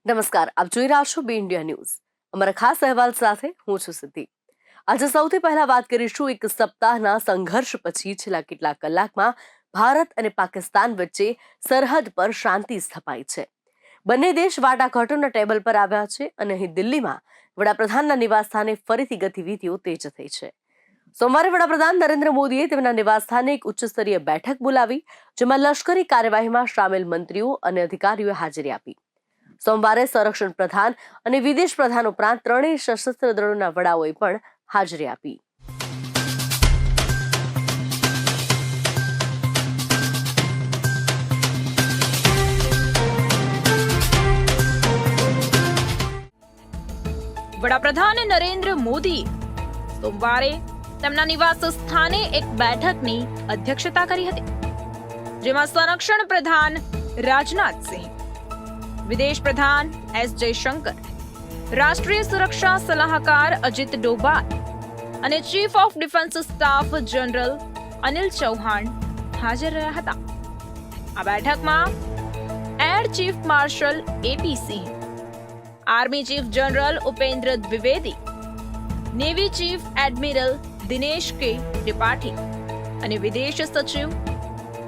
નમસ્કાર, આપ જોઈ રહ્યા છો બી ઇન્ડિયા ન્યૂઝ. અમારા ખાસ અહેવાલ સાથે હું છું સિદ્ધિ. આજે સૌથી પહેલા વાત કરીશું એક સપ્તાહના સંઘર્ષ પછી છેલ્લા કેટલાક કલાકમાં ભારત અને પાકિસ્તાન વચ્ચે સરહદ પર શાંતિ સ્થપાઈ છે. બંને દેશ વાટાઘાટોના ટેબલ પર આવ્યા છે અને અહીં દિલ્હીમાં વડાપ્રધાનના નિવાસસ્થાને ફરીથી ગતિવિધિઓ તેજ થઈ છે. સોમવારે વડાપ્રધાન નરેન્દ્ર મોદીએ તેમના નિવાસસ્થાને એક ઉચ્ચસ્તરીય બેઠક બોલાવી, જેમાં લશ્કરી કાર્યવાહીમાં સામેલ મંત્રીઓ અને અધિકારીઓએ હાજરી આપી. સોમવારે સંરક્ષણ પ્રધાન અને વિદેશ પ્રધાન ઉપરાંત ત્રણેય સશસ્ત્ર દળોના વડાઓએ પણ હાજરી આપી. વડાપ્રધાન નરેન્દ્ર મોદી સોમવારે તેમના નિવાસ સ્થાને એક બેઠકની અધ્યક્ષતા કરી હતી, જેમાં સંરક્ષણ પ્રધાન રાજનાથસિંહ, વિદેશ પ્રધાન એસ જયશંકર, રાષ્ટ્રીય સુરક્ષા સલાહકાર અજીત ડોભાલ અને chief of defence staff general Anil Chauhan હાજર રહ્યા હતા. આ બેઠકમાં air chief marshal AP Singh, army chief general Upendra Dwivedi, navy chief admiral Dinesh K Tripathi અને વિદેશ સચિવ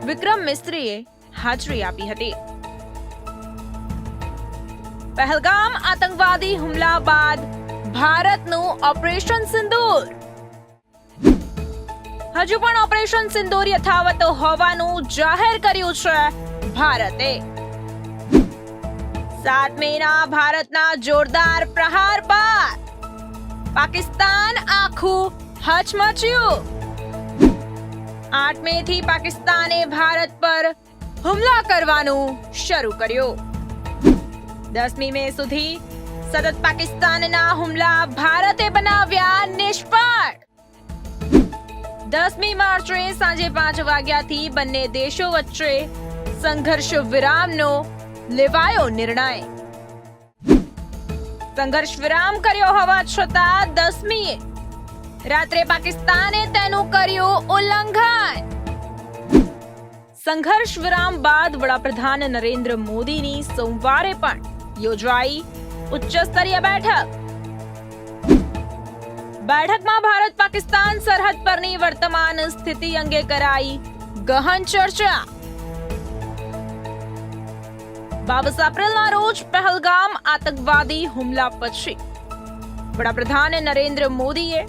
વિક્રમ મિસ્ત્રીએ હાજરી આપી હતી. પહેલગામ આતંકવાદી હુમલા બાદ ભારતનું ઓપરેશન સિંદૂર. હજુ પણ ઓપરેશન સિંદૂર યથાવત હોવાનું જાહેર કર્યું છે ભારતે. 7 મેના ભારતના જોરદાર પ્રહાર બાદ પાકિસ્તાન આખું હચમચ્યું. 8 મેથી પાકિસ્તાને ભારત પર હુમલા કરવાનું શરૂ કર્યું. 10મી મે સુધી સતત પાકિસ્તાનના હુમલા ભારતે બનાવ્યા નિષ્ફળ. 10મી માર્ચે સાંજે 5 વાગ્યાથી બંને દેશો વચ્ચે સંઘર્ષ વિરામનો લેવાયો નિર્ણય. સંઘર્ષ વિરામ કર્યો હોવા છતાં 10મીએ રાત્રે પાકિસ્તાને તેનું કર્યું ઉલ્લંઘન. સંઘર્ષ વિરામ બાદ વડાપ્રધાન નરેન્દ્ર મોદીની સોમવારે પણ યોજાઈ ઉચ્ચ સ્તરીય બેઠક. બેઠકમાં ભારત પાકિસ્તાન સરહદ પરની વર્તમાન સ્થિતિ અંગે કરાઈ ગહન ચર્ચા. 22 એપ્રિલના રોજ પહેલગામ આતંકવાદી હુમલા પછી વડાપ્રધાન નરેન્દ્ર મોદીએ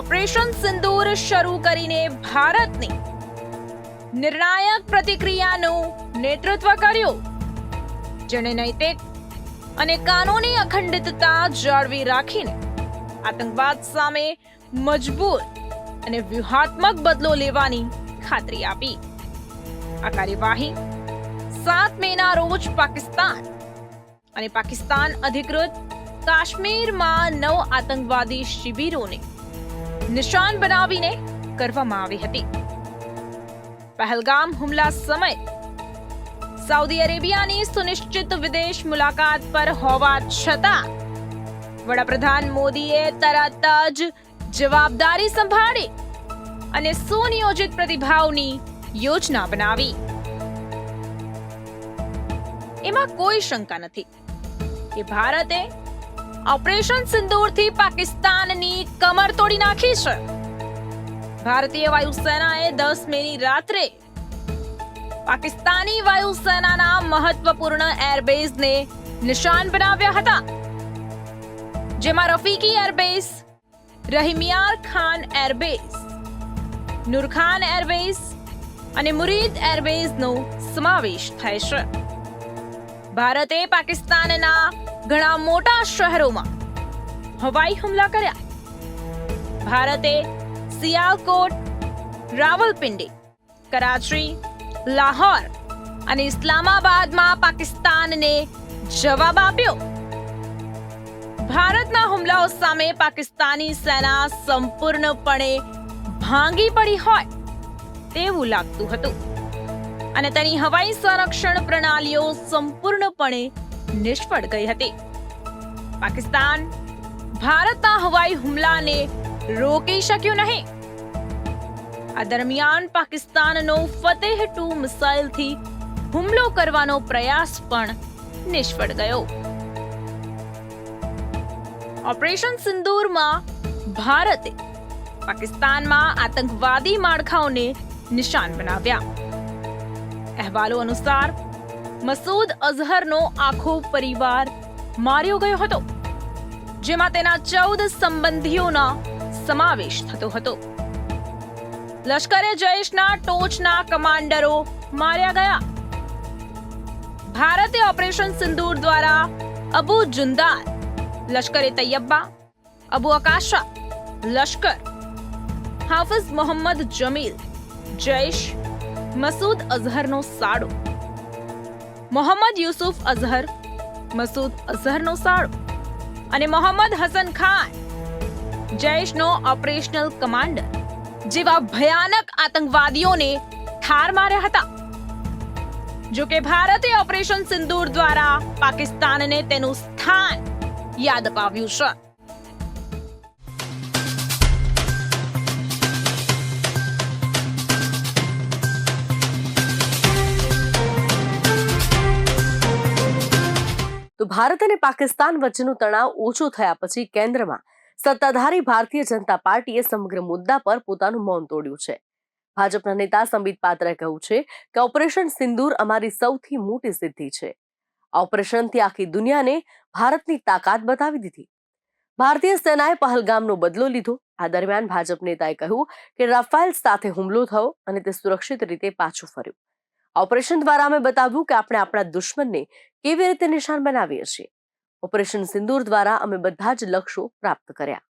ઓપરેશન સિંદૂર શરૂ કરીને ભારતની નિર્ણાયક પ્રતિક્રિયાનું નેતૃત્વ કર્યું, જેણે નૈતિક અને કાનૂની અખંડિતતા જાળવી રાખીને આતંકવાદ સામે મજબૂત અને વ્યૂહાત્મક બદલો લેવાની ખાતરી આપી. આ કાર્યવાહી 7 મેના રોજ પાકિસ્તાન અને પાકિસ્તાન અધિકૃત કાશ્મીરમાં 9 આતંકવાદી શિબિરોને નિશાન બનાવીને કરવામાં આવી હતી. પહેલગામ હુમલા સમયે સાઉદી અરેબિયાની સુનિશ્ચિત વિદેશ મુલાકાત પર હોવા છતાં વડાપ્રધાન મોદીએ તરત જ જવાબદારી સંભાળી અને સુનિયોજિત પ્રતિભાવની યોજના બનાવી. એમાં કોઈ શંકા નથી કે ભારતે ઓપરેશન સિંદૂરથી પાકિસ્તાનની કમર તોડી નાખી છે. ભારતીય વાયુસેનાએ 10 મેની રાત્રે પાકિસ્તાની વાયુસેનાના મહત્વપૂર્ણ એરબેઝને નિશાન બનાવ્યા હતા, જેમાં રફીકી એરબેઝ, રહીમિયાર ખાન એરબેઝ, નૂરખાન એરબેઝ અને મુરીદ એરબેઝનો સમાવેશ થાય છે. ભારતે પાકિસ્તાનના ઘણા મોટા શહેરોમાં હવાઈ હુમલા કર્યા. ભારતે સિયાલકોટ, રાવલપિંડી, કરાચી, લાહોર અને ઇસ્લામાબાદમાં પાકિસ્તાનને જવાબ આપ્યો. ભારતના હુમલાઓ સામે પાકિસ્તાની સેના સંપૂર્ણપણે ભાંગી પડી હોય તેવું લાગતું હતું અને તેની હવાઈ સંરક્ષણ પ્રણાલીઓ સંપૂર્ણપણે નિષ્ફળ ગઈ હતી. પાકિસ્તાન ભારતના હવાઈ હુમલાને રોકી શક્યું નહીં. આ દરમિયાન પાકિસ્તાનનો ફતેહ-2 મિસાઇલથી હુમલો કરવાનો પ્રયાસ પણ નિષ્ફળ ગયો. ઓપરેશન સિંદૂરમાં ભારતે પાકિસ્તાનમાં આતંકવાદી માળખાઓને નિશાન બનાવ્યા. અહેવાલો અનુસાર મસૂદ અઝહરનો આખો પરિવાર માર્યો ગયો હતો, જેમાં તેના 14 સંબંધીઓના સમાવેશ થતો હતો. લશ્કરે જૈશના ટોચના કમાન્ડરો માર્યા ગયા. ભારતે ઓપરેશન સિંદૂર દ્વારા અબુ જુંદાર, લશ્કરે તૈયબા, અબુ અકાશા, લશ્કર, હાફિઝ મોહમ્મદ જમીલ, જૈશ, મસૂદ અઝહરનો સાડો, મોહમ્મદ યુસુફ અઝહર, મસૂદ અઝહરનો સાડો અને મોહમ્મદ હસન ખાન, જૈશનો ઓપરેશનલ કમાન્ડર જેવા ભયાનક આતંકવાદીઓને ઠાર માર્યા હતા. જો કે ભારતે ઓપરેશન સિંદૂર દ્વારા પાકિસ્તાનને તેનું સ્થાન યાદ અપાવ્યું છે. તો ભારત અને પાકિસ્તાન વચ્ચેનો તણાવ ઓછો થયા પછી કેન્દ્રમાં સત્તાધારી ભારતીય જનતા પાર્ટીએ સમગ્ર મુદ્દા પર પોતાનું મૌન તોડ્યું છે. ભાજપના નેતા સંબિત પાત્રાએ કહ્યું છે કે ઓપરેશન સિંદૂર અમારી સૌથી મોટી સિદ્ધિ છે. આ ઓપરેશનથી આખી દુનિયાને ભારતની તાકાત બતાવી દીધી. ભારતીય સેનાએ પહલગામનો બદલો લીધો. આ દરમિયાન ભાજપ નેતાએ કહ્યું કે રાફેલ સાથે હુમલો થયો અને તે સુરક્ષિત રીતે પાછું ફર્યું. આ ઓપરેશન દ્વારા અમે બતાવ્યું કે આપણે આપણા દુશ્મનને કેવી રીતે નિશાન બનાવીએ છીએ. ઓપરેશન સિંદૂર દ્વારા અમે બધા જ લક્ષ્યો પ્રાપ્ત કર્યા.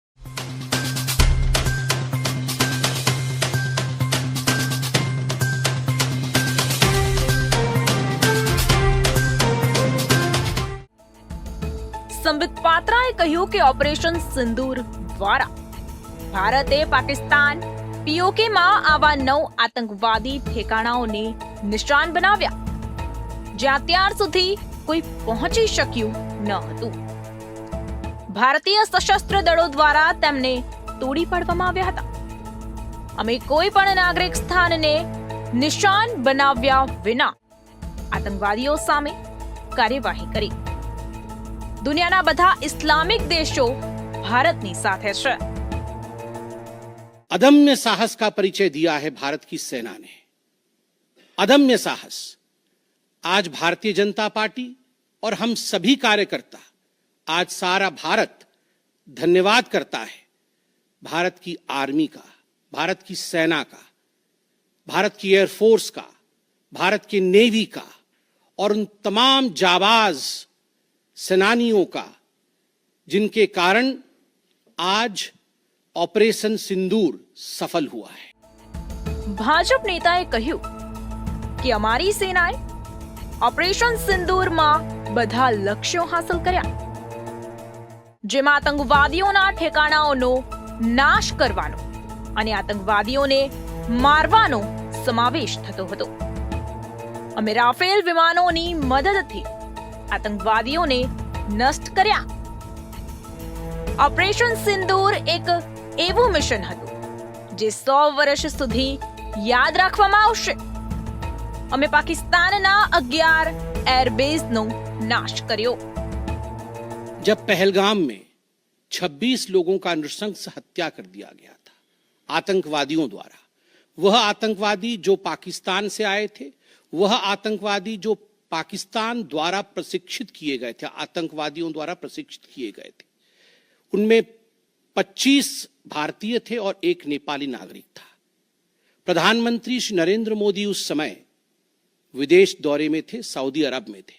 સંબિત પાત્રાએ કહ્યું કે ઓપરેશન સિંદૂર દ્વારા ભારતે પાકિસ્તાન પીઓકેમાં આવા 9 આતંકવાદી ઠેકાણાઓને નિશાન બનાવ્યા, જ્યાં ત્યાર સુધી કોઈ પહોંચી શક્યું ન હતું. ભારતીય સશસ્ત્ર દળો દ્વારા તેમને તોડી પાડવામાં આવ્યા હતા. અમે કોઈ પણ નાગરિક સ્થાનને નિશાન બનાવ્યા વિના આતંકવાદીઓ સામે કાર્યવાહી કરી. દુનિયાના બધા ઇસ્લામિક દેશો ભારતની સાથે છે. अदम्य साहस का परिचय दिया है भारत की सेना ने. अदम्य साहस आज भारतीय जनता पार्टी और हम सभी कार्यकर्ता, आज सारा भारत धन्यवाद करता है भारत की आर्मी का, भारत की सेना का, भारत की एयरफोर्स का, भारत की नेवी का और उन तमाम जाबाज सेनानियों का जिनके कारण आज ऑपरेशन सिंदूर सफल हुआ है. ભાજપ નેતાએ કહ્યું કે અમારી સેનાએ ઓપરેશન સિંદૂરમાં બધા લક્ષ્યો હાંસલ કર્યા, જેમાં આતંકવાદીઓના ઠેકાણાઓનો નાશ કરવાનો અને આતંકવાદીઓને મારવાનો સમાવેશ થતો હતો. અમે રાફેલ વિમાનોની મદદથી આતંકવાદીઓને નષ્ટ કર્યા. ઓપરેશન સિંદૂર એક એવું મિશન હતું જે 100 વર્ષ સુધી યાદ રાખવામાં આવશે. અમે પાકિસ્તાનના 11 એરબેઝનો નાશ કર્યો. जब पहलगाम में 26 लोगों का नृशंस हत्या कर दिया गया था आतंकवादियों द्वारा, वह आतंकवादी जो पाकिस्तान से आए थे, वह आतंकवादी जो पाकिस्तान द्वारा प्रशिक्षित किए गए थे, आतंकवादियों द्वारा प्रशिक्षित किए गए थे, उनमें 25 भारतीय थे और एक नेपाली नागरिक था. प्रधानमंत्री श्री नरेंद्र मोदी उस समय विदेश दौरे में थे, सऊदी अरब में थे.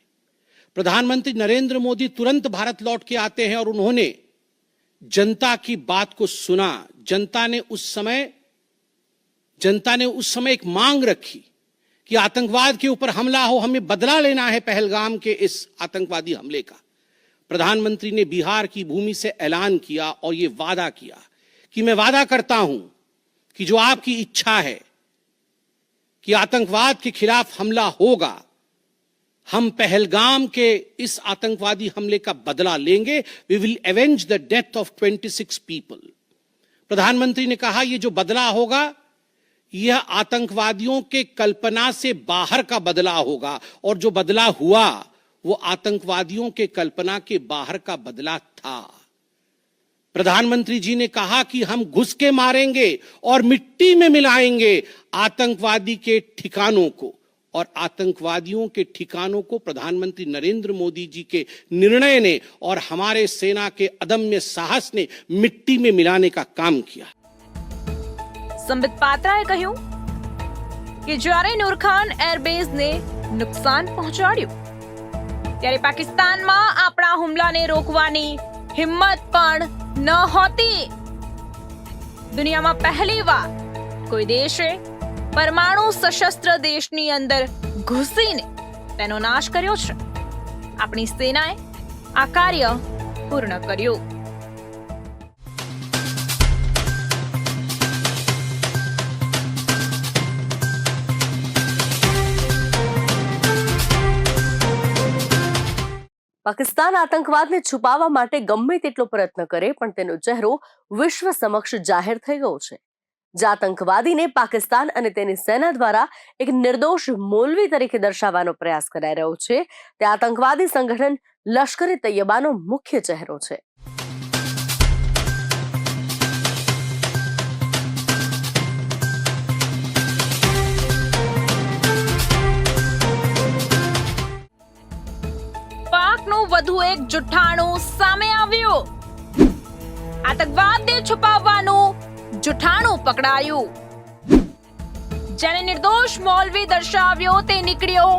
प्रधानमंत्री नरेंद्र मोदी तुरंत भारत लौट के आते हैं और उन्होंने जनता की बात को सुना. जनता ने उस समय एक मांग रखी कि आतंकवाद के ऊपर हमला हो, हमें बदला लेना है पहलगाम के इस आतंकवादी हमले का. प्रधानमंत्री ने बिहार की भूमि से ऐलान किया और ये वादा किया कि मैं वादा करता हूं कि जो आपकी इच्छा है कि आतंकवाद के खिलाफ हमला होगा, हम पहलगाम के इस आतंकवादी हमले का बदला लेंगे. We will avenge the death of 26 people. प्रधानमंत्री ने कहा ये जो बदला होगा यह आतंकवादियों के कल्पना से बाहर का बदला होगा, और जो बदला हुआ वो आतंकवादियों के कल्पना के बाहर का बदला था. प्रधानमंत्री जी ने कहा कि हम घुस के मारेंगे और मिट्टी में मिलाएंगे आतंकवादी के ठिकानों को, और आतंकवादियों के ठिकानों को प्रधानमंत्री नरेंद्र मोदी जी के निर्णय ने और हमारे सेना के अदम्य साहस ने मिट्टी में मिलाने का काम किया। સંબિત પાત્રાએ કહ્યું કે જ્યારે નૂરખાન એરબેઝને નુકસાન પહોંચાડ્યું ત્યારે પાકિસ્તાનમાં આપણા હુમલાને રોકવાની હિંમત પણ નહોતી. દુનિયામાં પહેલીવાર કોઈ દેશે પરમાણુ સશસ્ત્ર દેશની અંદર ઘૂસીને તેનો નાશ કર્યો છે. આપણી સેનાએ આ કાર્ય પૂર્ણ કર્યું. પાકિસ્તાન આતંકવાદને છુપાવવા માટે ગમે તેટલો પ્રયત્ન કરે પણ તેનો ચહેરો વિશ્વ સમક્ષ જાહેર થઈ ગયો છે. જે આતંકવાદીને પાકિસ્તાન અને તેની સેના દ્વારા એક નિર્દોષ મૌલવી તરીકે દર્શાવવાનો પ્રયાસ કરાઈ રહ્યો છે તે આતંકવાદી સંગઠન લશ્કરે તૈયબાનો મુખ્ય ચહેરો છે. પાકનું વધુ એક જુઠ્ઠાણું સામે આવ્યું. આતંકવાદને છુપાવવાનું જુઠ્ઠાણું પકડાયું. જેને નિર્દોષ મૌલવી દર્શાવ્યો તે નીકળ્યો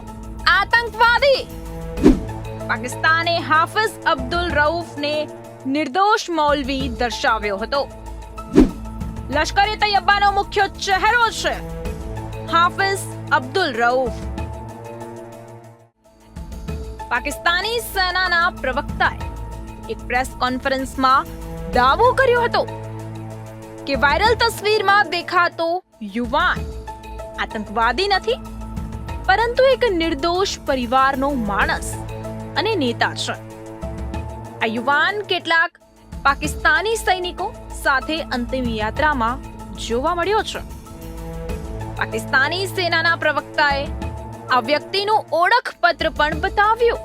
આતંકવાદી. પાકિસ્તાને હાફિઝ અબ્દુલ રઉફને નિર્દોષ મૌલવી દર્શાવ્યો હતો. લશ્કરે તૈયબાનો મુખ્ય ચહેરો છે હાફિઝ અબ્દુલ રઉફ. પાકિસ્તાની સેનાના પ્રવક્તાએ એક પ્રેસ કોન્ફરન્સમાં દાવો કર્યો હતો કે વાયરલ તસવીરમાં દેખાતો યુવાન આતંકવાદી નથી પરંતુ એક નિર્દોષ પરિવારનો માણસ અને નેતા છે. આ યુવાન કેટલાક પાકિસ્તાની સૈનિકો સાથે અંતિમ યાત્રામાં જોવા મળ્યો છે. પાકિસ્તાની સેનાના પ્રવક્તાએ આ વ્યક્તિનું ઓળખપત્ર પણ બતાવ્યું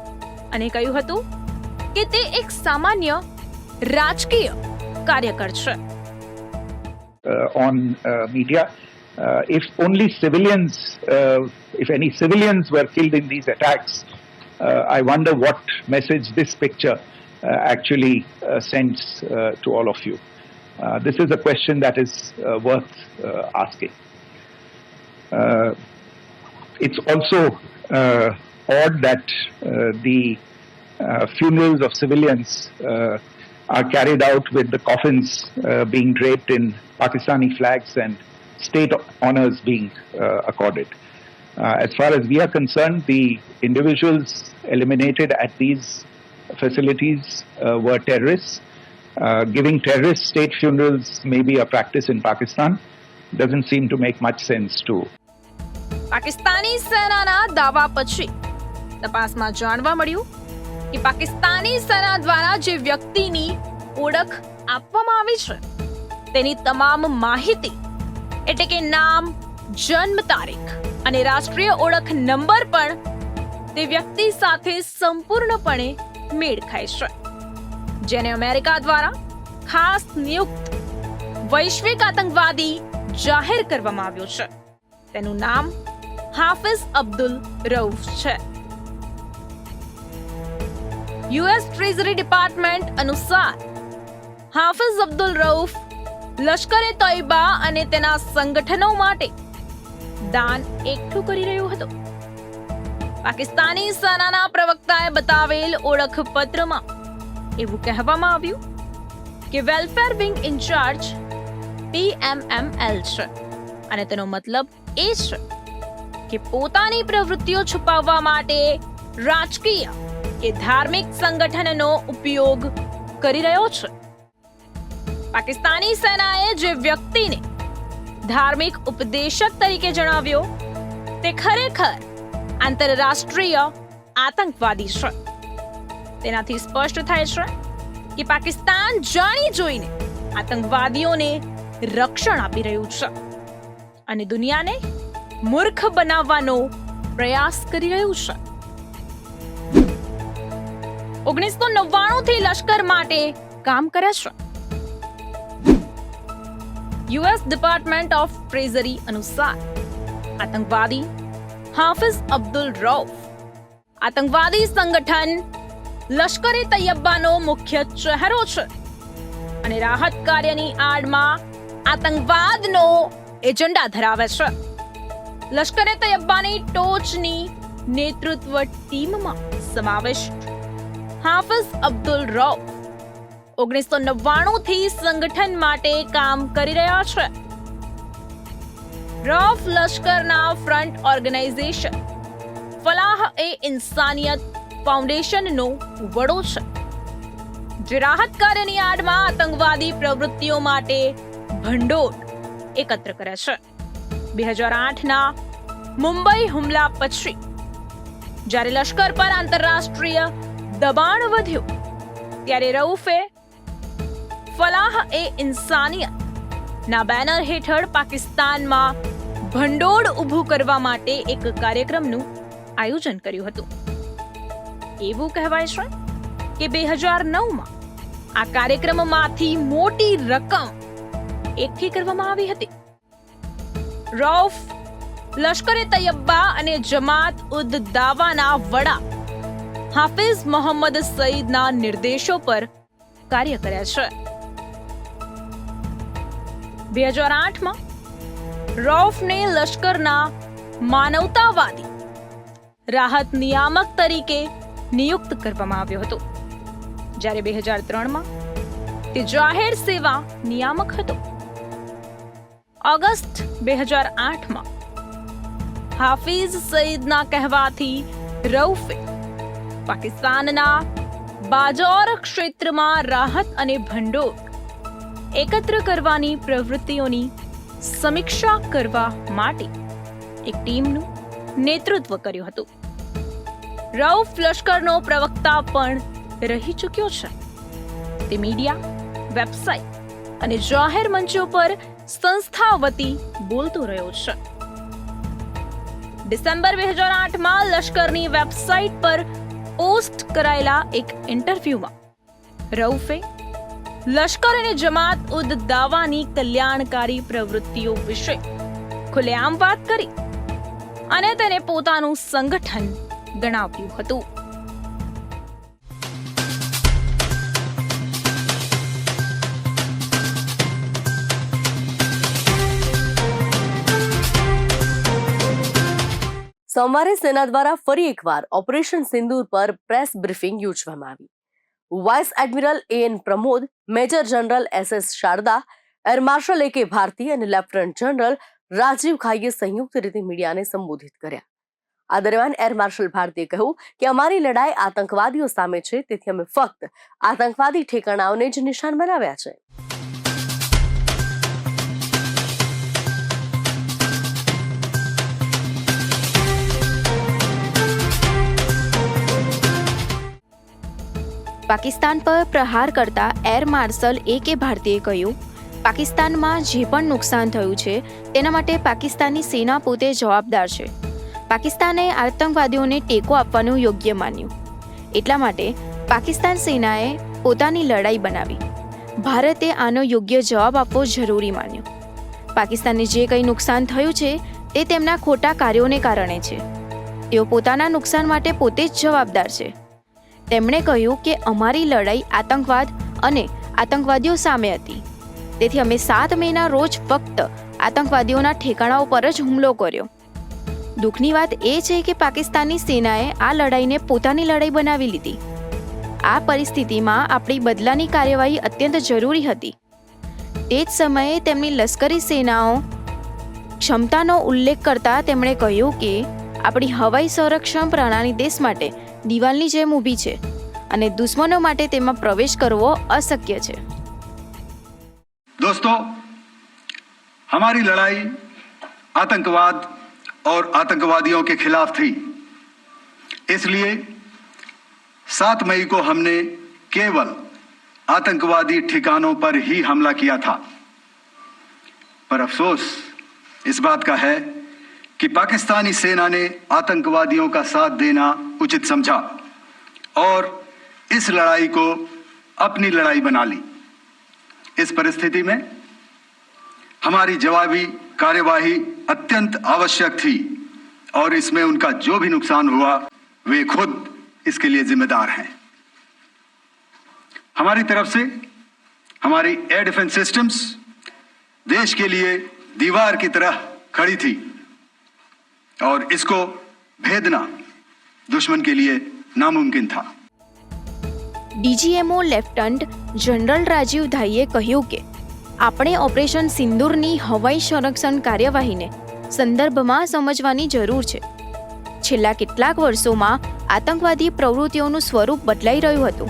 અને કહ્યું હતું કે તે એક સામાન્ય રાજકીય કાર્યકર છે. On media, if only civilians, if any civilians were killed in these attacks, I wonder what message this picture actually sends to all of you. This is a question that is worth asking. It's also odd that the funerals of civilians are carried out with the coffins being draped in Pakistani flags and state honors being accorded. As far as we are concerned, the individuals eliminated at these facilities were terrorists. Giving terrorist state funerals may be a practice in Pakistan. Doesn't seem to make much sense to. Pakistani સેનાના દાવા પછી તપાસમાં જાણવા મળ્યું કે પાકિસ્તાની સેના દ્વારા જે વ્યક્તિની ઓળખ આપવામાં આવી છે તેની તમામ માહિતી એટલે કે નામ, જન્મ તારીખ અને રાષ્ટ્રીય ઓળખ નંબર પણ તે વ્યક્તિ સાથે સંપૂર્ણપણે મેળ ખાય છે. જેને અમેરિકા દ્વારા ખાસ નિયુક્ત વૈશ્વિક આતંકવાદી જાહેર કરવામાં આવ્યો છે. તેનું નામ હાફિઝ અબ્દુલ રઉફ છે. યુએસ ટ્રેઝરી ડિપાર્ટમેન્ટ અનુસાર હાફિઝ અબ્દુલ રઉફ લશ્કરે તોયબા અને તેના સંગઠનો માટે દાન એકઠું કરી રહ્યો હતો. પાકિસ્તાની સેનાના પ્રવક્તાએ બતાવેલ ઓળખપત્રમાં એવું કહેવામાં આવ્યું કે વેલફેર વિંગ ઇન્ચાર્જ PMML છે અને તેનો મતલબ એ છે કે પોતાની પ્રવૃત્તિઓ છુપાવવા માટે રાજકીય કે ધાર્મિક સંગઠનનો ઉપયોગ કરી રહ્યો છે. પાકિસ્તાની સેનાએ જે વ્યક્તિને ધાર્મિક ઉપદેશક તરીકે જણાવ્યો તે ખરેખર આંતરરાષ્ટ્રીય આતંકવાદી છે. તેનાથી સ્પષ્ટ થાય છે કે પાકિસ્તાન જાણી જોઈને આતંકવાદીઓને રક્ષણ આપી રહ્યું છે અને દુનિયાને મૂર્ખ બનાવવાનો પ્રયાસ કરી રહ્યું છે. 1999 થી લશ્કર માટે કામ કરે છે યુએસ ડિપાર્ટમેન્ટ ઓફ ટ્રેઝરી અનુસાર આતંકવાદી હાફિઝ અબ્દુલ રૌફ આતંકવાદી સંગઠન લશ્કરે તૈયબાનો મુખ્ય ચહેરો છે અને રાહત કાર્યની આડમાં આતંકવાદનો એજન્ડા ધરાવે છે. લશ્કરે તૈયબાની ટોચની નેતૃત્વ ટીમમાં સમાવિષ્ટ હાફિઝ અબ્દુલ રૌફ 1999 થી સંગઠન માટે કામ કરી રહ્યા છે. રૌફ લશ્કરના ફ્રન્ટ ઓર્ગેનાઇઝેશન ફલાહ-એ-ઇન્સાનિયત ફાઉન્ડેશનનો વડો છે, જે રાહત કાર્યની આડમાં આતંકવાદી પ્રવૃત્તિઓ માટે ભંડોળ એકત્ર કરે છે. 2008ના મુંબઈ હુમલા પછી જ્યારે લશ્કર પર આંતરરાષ્ટ્રીય દબાણ વધ્યું ત્યારે રઉફે ફલાહ-એ-ઇન્સાનિયત ના બેનર હેઠળ પાકિસ્તાનમાં ભંડોળ ઊભું કરવા માટે એક કાર્યક્રમનું આયોજન કર્યું હતું. એવું કહેવાય છે કે 2009માં આ કાર્યક્રમમાંથી મોટી રકમ એકઠી કરવામાં આવી હતી. રૌફ લશ્કરે તૈયબા અને જમાત ઉદ દાવાના વડા હાફિઝ મોહમ્મદ સઈદના નિર્દેશો પર કાર્ય કર્યા છે. 2008માં રૌફને લશ્કરના માનવતાવાદી રાહત નિયામક તરીકે નિયુક્ત કરવામાં આવ્યો હતો, જ્યારે 2003માં તે જાહેર સેવા નિયામક હતો. ઓગસ્ટ 2008માં હાફિઝ સઈદના કહેવાથી રૌફે પાકિસ્તાનના બાજોર ક્ષેત્રમાં રાહત અને ભંડોળ એકત્ર કરવાની પ્રવૃત્તિઓની સમીક્ષા કરવા માટે એક ટીમનું નેતૃત્વ કર્યું હતું. રૌફ લશ્કરનો પ્રવક્તા પણ રહી ચૂક્યો છે. તે મીડિયા, વેબસાઇટ અને જાહેર મંચો પર સંસ્થા વતી બોલતો રહ્યો છે. ડિસેમ્બર 2008માં લશ્કરની વેબસાઇટ પર પોસ્ટ કરાયેલા એક ઇન્ટરવ્યુમાં રૌફે લશ્કર અને જમાત ઉદ દાવાની કલ્યાણકારી પ્રવૃત્તિઓ વિશે ખુલ્લેઆમ વાત કરી અને તેને પોતાનું સંગઠન ગણાવ્યું હતું. સોમવારે સેના દ્વારા ફરી એકવાર ઓપરેશન સિંદૂર પર પ્રેસ બ્રીફિંગ યોજવામાં આવી. Vice admiral AN Pramod, major general SS Sharda, air marshal AK Bharti અને લેફ્ટનન્ટ જનરલ રાજીવ ખાઈએ સંયુક્ત રીતે મીડિયાને સંબોધિત કર્યા. આ દરમિયાન એર માર્શલ ભારતીએ કહ્યું કે અમારી લડાઈ આતંકવાદીઓ સામે છે, તેથી અમે ફક્ત આતંકવાદી ઠેકાણાઓને જ નિશાન બનાવ્યા છે. પાકિસ્તાન પર પ્રહાર કરતા એર માર્શલ AK ભારતીએ કહ્યું, પાકિસ્તાનમાં જે પણ નુકસાન થયું છે તેના માટે પાકિસ્તાની સેના પોતે જવાબદાર છે. પાકિસ્તાને આતંકવાદીઓને ટેકો આપવાનું યોગ્ય માન્યું, એટલા માટે પાકિસ્તાન સેનાએ પોતાની લડાઈ બનાવી. ભારતે આનો યોગ્ય જવાબ આપવો જરૂરી માન્યો. પાકિસ્તાનને જે કંઈ નુકસાન થયું છે તે તેમના ખોટા કાર્યોને કારણે છે. તેઓ પોતાના નુકસાન માટે પોતે જ જવાબદાર છે. તેમણે કહ્યું કે અમારી લડાઈ આતંકવાદ અને આતંકવાદીઓ સામે હતી, તેથી અમે 7 મેના રોજ ફક્ત આતંકવાદીઓના ઠેકાણાઓ પર જ હુમલો કર્યો. દુઃખની વાત એ છે કે પાકિસ્તાની સેનાએ આ લડાઈને પોતાની લડાઈ બનાવી લીધી. આ પરિસ્થિતિમાં આપણી બદલાની કાર્યવાહી અત્યંત જરૂરી હતી. તે જ સમયે તેમની લશ્કરી સેનાઓ ક્ષમતાનો ઉલ્લેખ કરતા તેમણે કહ્યું કે આપણી હવાઈ સંરક્ષણ પ્રણાલી દેશ માટે દિવાલની જેમ ઊભી છે અને દુશ્મનો માટે તેમાં પ્રવેશ કરવો અશક્ય છે. दोस्तों, हमारी लड़ाई आतंकवाद और आतंकवादियों के खिलाफ थी. इसलिए 7 मई को हमने केवल आतंकवादी ठिकानों पर ही हमला किया था. पर अफसोस इस बात का है कि पाकिस्तानी सेना ने आतंकवादियों का साथ देना उचित समझा और इस लड़ाई को अपनी लड़ाई बना ली. इस परिस्थिति में हमारी जवाबी कार्यवाही अत्यंत आवश्यक थी और इसमें उनका जो भी नुकसान हुआ वे खुद इसके लिए जिम्मेदार हैं। हमारी तरफ से हमारी एयर डिफेंस सिस्टम्स देश के लिए दीवार की तरह खड़ी थी और इसको भेदना दुश्मन के लिए नामुमकिन था। ડીજીએમઓ લેફ્ટનન્ટ જનરલ રાજીવ ધાઈએ કહ્યું કે આપણે ઓપરેશન સિંદૂરની હવાઈ સંરક્ષણ કાર્યવાહીને સંદર્ભમાં સમજવાની જરૂર છે. છેલ્લા કેટલાક વર્ષોમાં આતંકવાદી પ્રવૃત્તિઓનું સ્વરૂપ બદલાઈ રહ્યું હતું.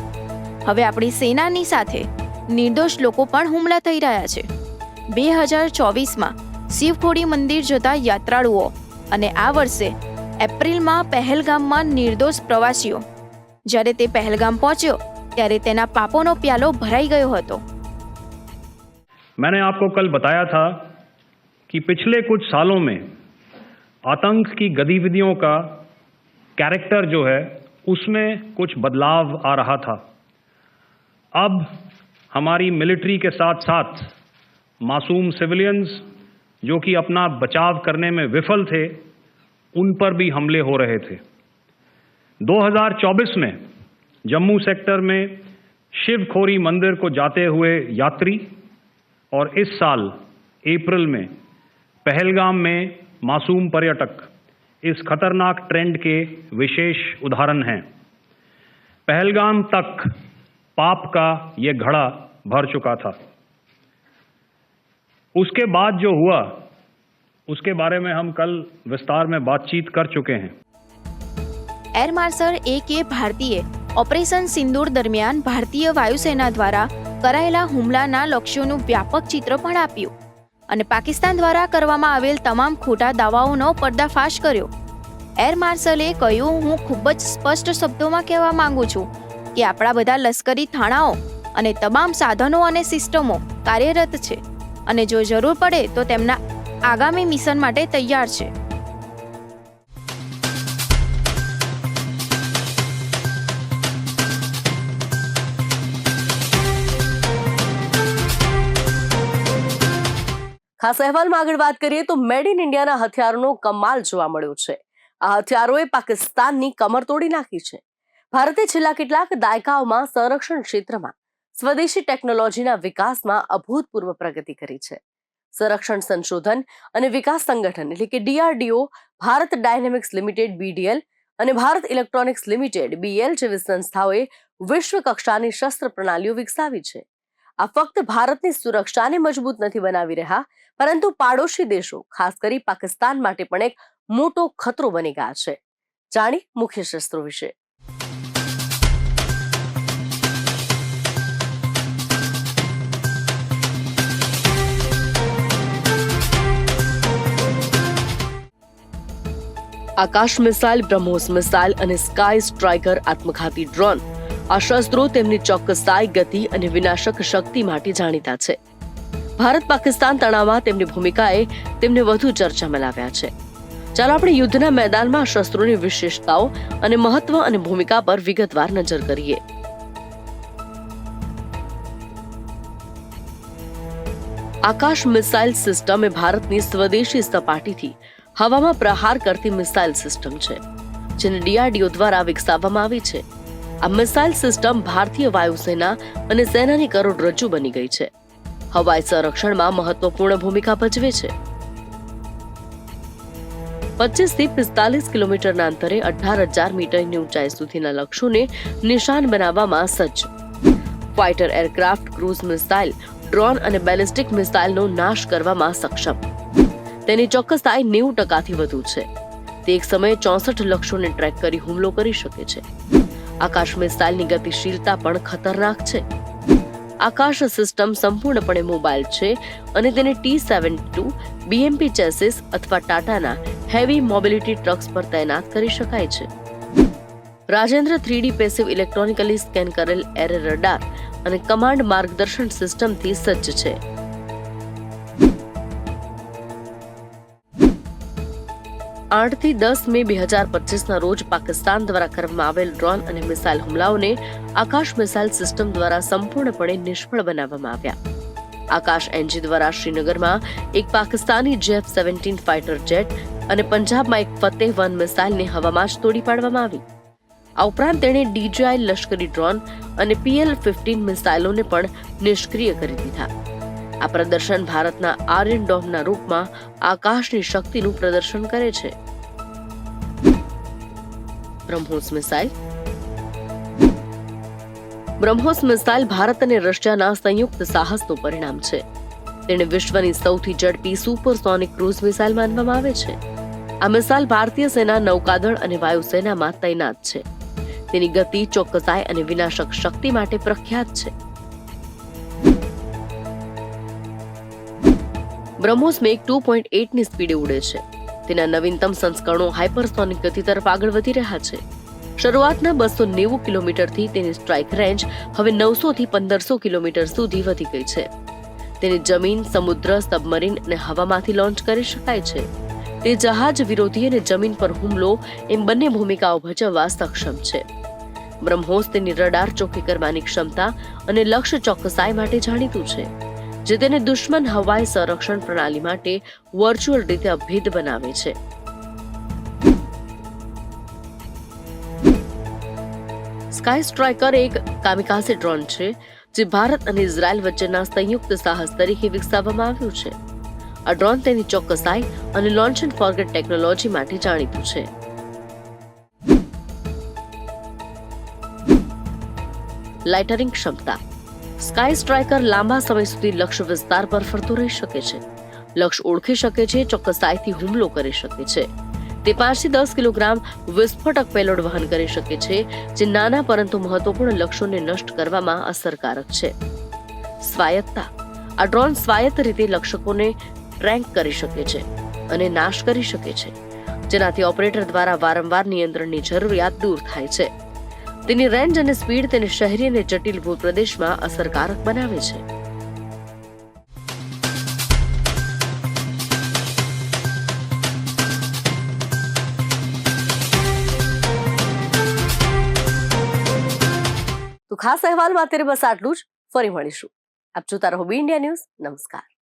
હવે આપણી સેનાની સાથે નિર્દોષ લોકો પણ હુમલા થઈ રહ્યા છે. 2024માં શિવખોડી મંદિર જતા યાત્રાળુઓ અને આ વર્ષે એપ્રિલમાં પહેલગામમાં નિર્દોષ પ્રવાસીઓ જ્યારે તે પહેલગામ પહોંચ્યો ત્યારે તેના પાપોનો પ્યાલો ભરાઈ ગયો હતો. मैंने आपको कल बताया था कि पिछले कुछ सालों में आतंक की गतिविधियों का कैरेक्टर जो है उसमें कुछ बदलाव आ रहा था. अब हमारी मिलिट्री के साथ साथ मासूम सिविलियंस जो कि अपना बचाव करने में विफल थे उन पर भी हमले हो रहे थे. 2024 में जम्मू सेक्टर में शिवखोरी मंदिर को जाते हुए यात्री और इस साल अप्रैल में पहलगाम में मासूम पर्यटक इस खतरनाक ट्रेंड के विशेष उदाहरण हैं. पहलगाम तक पाप का ये घड़ा भर चुका था. उसके बाद जो हुआ उसके बारे में हम कल विस्तार में बातचीत कर चुके हैं. Air marshal A.K. ભારતીએ ઓપરેશન સિંદૂર દરમિયાન ભારતીય વાયુસેના દ્વારા કરાયેલા હુમલાના લક્ષ્યોનું વ્યાપક ચિત્ર પણ આપ્યું અને પાકિસ્તાન દ્વારા કરવામાં આવેલ તમામ ખોટા દાવાઓનો પર્દાફાશ કર્યો. એર માર્શલે કહ્યું, હું ખૂબ જ સ્પષ્ટ શબ્દોમાં કહેવા માંગુ છું કે આપણા બધા લશ્કરી થાણાઓ અને તમામ સાધનો અને સિસ્ટમો કાર્યરત છે અને જો જરૂર પડે તો તેમના આગામી મિશન માટે તૈયાર છે. ખાસ અહેવાલમાં આગળ વાત કરીએ તો મેડ ઇન ઇન્ડિયાના હથિયારોનો કમાલ જોવા મળ્યો છે. આ હથિયારોએ પાકિસ્તાનની કમર તોડી નાખી છે. ભારતે છેલ્લા કેટલાક દાયકાઓમાં સંરક્ષણ ક્ષેત્રમાં સ્વદેશી ટેકનોલોજીના વિકાસમાં અભૂતપૂર્વ પ્રગતિ કરી છે. સંરક્ષણ સંશોધન અને વિકાસ સંગઠન એટલે કે DRDO, Bharat dynamics limited BDL અને ભારત ઇલેક્ટ્રોનિક્સ લિમિટેડ BL જેવી સંસ્થાઓએ વિશ્વ કક્ષાની શસ્ત્ર પ્રણાલીઓ વિકસાવી છે. આ ફક્ત ભારતની સુરક્ષાને મજબૂત નથી બનાવી રહ્યા, પરંતુ પાડોશી દેશો ખાસ કરી પાકિસ્તાન માટે પણ એક મોટો ખતરો બની ગયા છે. જાણી મુખ્ય શસ્ત્રો વિશે. આકાશ મિસાઇલ, બ્રહ્મોસ મિસાઇલ અને સ્કાય સ્ટ્રાઇકર આત્મઘાતી ડ્રોન આ શસ્ત્રો તેમની ચોક્કસાઈ, ગતિ અને વિનાશક શક્તિ માટે જાણીતા છે. ભારત પાકિસ્તાન તણાવમાં તેમની ભૂમિકાએ તેમને વધુ ચર્ચામાં લાવ્યા છે. ચાલો આપણે યુદ્ધના મેદાનમાં શસ્ત્રોની વિશેષતાઓ અને મહત્વ અને ભૂમિકા પર વિગતવાર નજર કરીએ. આકાશ મિસાઇલ સિસ્ટમ એ ભારતની સ્વદેશી સપાટીથી હવામાં પ્રહાર કરતી મિસાઇલ સિસ્ટમ છે, જેને DRDO દ્વારા વિકસાવવામાં આવી છે. આ મિસાઇલ સિસ્ટમ ભારતીય વાયુસેના અને સેનાની કરોડરજ્જુ બની ગઈ છે. હવાઈ સંરક્ષણમાં મહત્વપૂર્ણ ભૂમિકા ભજવે છે. 25 થી 45 કિલોમીટરના અંતરે 18,000 મીટરની ઊંચાઈ સુધીના લક્ષ્યોને નિશાન બનાવવામાં સજ્જ. Fighter aircraft, cruise missile, drone અને બેલિસ્ટિક મિસાઇલનો નાશ કરવામાં સક્ષમ. તેની ચોક્કસાઈ 90%થી વધુ છે. તે એક સમયે 64 લક્ષ્યોને ટ્રેક કરી હુમલો કરી શકે છે. આકાશ મિસાઇલની ગતિશીલતા પણ ખતરનાક છે. આકાશ સિસ્ટમ સંપૂર્ણપણે મોબાઈલ છે અને તેને T-72 BMP ચેસિસ અથવા ટાટાના હેવી મોબિલિટી ટ્રક્સ પર તૈનાત કરી શકાય છે. Rajendra 3D passive electronically scan કરેલ એર રડાર અને કમાન્ડ માર્ગદર્શન સિસ્ટમથી સજ્જ છે. આઠ થી 10 મે 2025ના રોજ પાકિસ્તાન દ્વારા કરવામાં આવેલ ડ્રોન અને મિસાઇલ હુમલાઓને આકાશ મિસાઇલ સિસ્ટમ દ્વારા સંપૂર્ણપણે નિષ્ફળ બનાવવામાં આવ્યા. આકાશ એનજી દ્વારા શ્રીનગરમાં એક પાકિસ્તાની JF-17 ફાઇટર જેટ અને પંજાબમાં એક ફતેહ-1 મિસાઇલને હવામાં જ તોડી પાડવામાં આવી. આ ઉપરાંત તેણે DJI લશ્કરી ડ્રોન અને PL-15 મિસાઇલોને પણ નિષ્ક્રિય કરી દીધા. આ પ્રદર્શન ભારતના આર્યન ડોમના રૂપમાં આકાશની શક્તિનું પ્રદર્શન કરે છે. બ્રહ્મોસ મિસાઇલ બ્રહ્મોસ મિસાઇલ ભારત અને રશિયાના સંયુક્ત સાહસનું પરિણામ છે. તેને વિશ્વની સૌથી ઝડપી સુપરસોનિક ક્રૂઝ મિસાઇલ માનવામાં આવે છે. આ મિસાઇલ ભારતીય સેના, નૌકાદળ અને વાયુસેનામાં તૈનાત છે. તેની ગતિ, ચોકસાઈ અને વિનાશક શક્તિ માટે પ્રખ્યાત છે. બ્રહ્મોસ મેક 2.8 ની સ્પીડે ઉડે છે. તેના નવીનતમ સંસ્કરણો હાઇપરસોનિક ગતિ તરફ આગળ વધી રહ્યા છે. શરૂઆતના 290 કિલોમીટરથી તેની સ્ટ્રાઇક રેન્જ હવે 900 થી 1500 કિલોમીટર સુધી વધી ગઈ છે. તેને જમીન, સમુદ્ર, સબમરીન અને હવામાંથી લોન્ચ કરી શકાય છે. તે જહાજ વિરોધી અને જમીન પર હુમલો એમ બંને ભૂમિકાઓ ભજવવા સક્ષમ છે. બ્રહ્મોસ તેની રડાર ચોકી કરવાની ક્ષમતા અને લક્ષ્ય ચોકસાઈ માટે જાણીતું છે, જે તેને દુશ્મન હવાઈ સંરક્ષણ પ્રણાલી માટે વર્ચ્યુઅલ રીતે અભેદ્ય બનાવે છે. સ્કાય સ્ટ્રાઇકર એક કામિકાઝે ડ્રોન છે, જે ભારત અને ઇઝરાયલ વચ્ચેના સંયુક્ત સાહસ તરીકે વિકસાવવામાં આવ્યું છે. આ ડ્રોન તેની ચોકસાઈ અને લોન્ચ એન્ડ ફોરગેટ ટેકનોલોજી માટે જાણીતું છે. લાઇટરિંગ ક્ષમતા સ્કાય સ્ટ્રાઇકર લાંબા સમય સુધી લક્ષ્ય વિસ્તાર પર ફરતો રહી શકે છે, લક્ષ્ય ઓળખી શકે છે, ચોકસાઈથી હુમલો કરી શકે છે. તે 5 થી 10 કિલોગ્રામ વિસ્ફોટક પેલોડ વહન કરી શકે છે, જે નાના પરંતુ મહત્વપૂર્ણ લક્ષ્યોને નષ્ટ કરવામાં અસરકારક છે. સ્વાયત્તતા આ ડ્રોન સ્વાયત્ત રીતે લક્ષ્યોને ટ્રેક કરી શકે છે અને નાશ કરી શકે છે, જેનાથી ઓપરેટર દ્વારા વારંવાર નિયંત્રણની જરૂરિયાત દૂર થાય છે. તેની રેન્જ અને સ્પીડ તેને શહેરી અને જટિલ ભૂપ્રદેશમાં અસરકારક બનાવે છે. તો ખાસ અહેવાલમાં અત્યારે બસ આટલું જ. ફરી મળીશું. આપ જોતા રહો બી ઇન્ડિયા ન્યૂઝ. નમસ્કાર.